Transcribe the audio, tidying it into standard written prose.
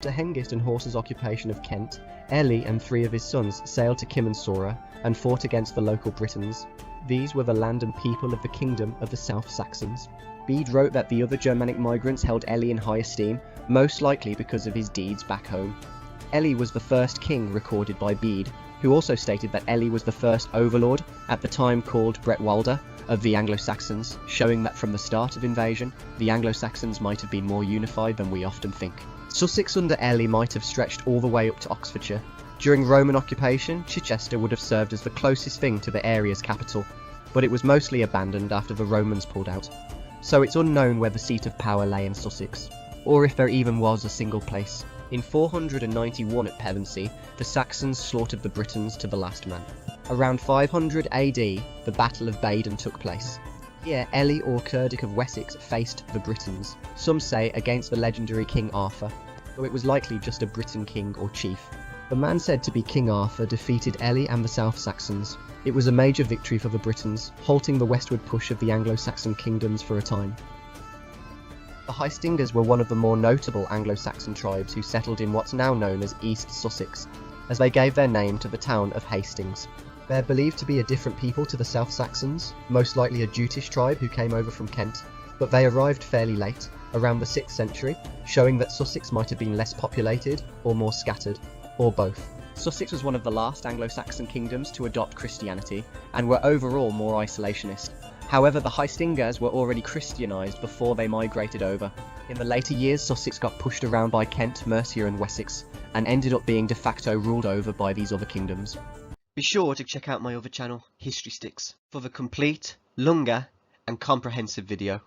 After Hengist and Horsa's occupation of Kent, Ely and 3 of his sons sailed to Kimansora and fought against the local Britons. These were the land and people of the kingdom of the South Saxons. Bede wrote that the other Germanic migrants held Ely in high esteem, most likely because of his deeds back home. Ely was the first king recorded by Bede, who also stated that Ely was the first overlord, at the time called Bretwalda, of the Anglo-Saxons, showing that from the start of invasion, the Anglo-Saxons might have been more unified than we often think. Sussex under Ely might have stretched all the way up to Oxfordshire. During Roman occupation, Chichester would have served as the closest thing to the area's capital, but it was mostly abandoned after the Romans pulled out. So it's unknown where the seat of power lay in Sussex, or if there even was a single place. In 491 at Pevensey, the Saxons slaughtered the Britons to the last man. Around 500 AD, the Battle of Baden took place. Here, Ely or Cerdic of Wessex faced the Britons, some say against the legendary King Arthur, though it was likely just a Briton king or chief. The man said to be King Arthur defeated Ely and the South Saxons. It was a major victory for the Britons, halting the westward push of the Anglo-Saxon kingdoms for a time. The Heistingers were one of the more notable Anglo-Saxon tribes who settled in what's now known as East Sussex, as they gave their name to the town of Hastings. They're believed to be a different people to the South Saxons, most likely a Jutish tribe who came over from Kent, but they arrived fairly late, around the 6th century, showing that Sussex might have been less populated or more scattered, or both. Sussex was one of the last Anglo-Saxon kingdoms to adopt Christianity, and were overall more isolationist. However, the Heistingers were already Christianised before they migrated over. In the later years, Sussex got pushed around by Kent, Mercia and Wessex, and ended up being de facto ruled over by these other kingdoms. Be sure to check out my other channel, History Sticks, for the complete, longer and comprehensive video.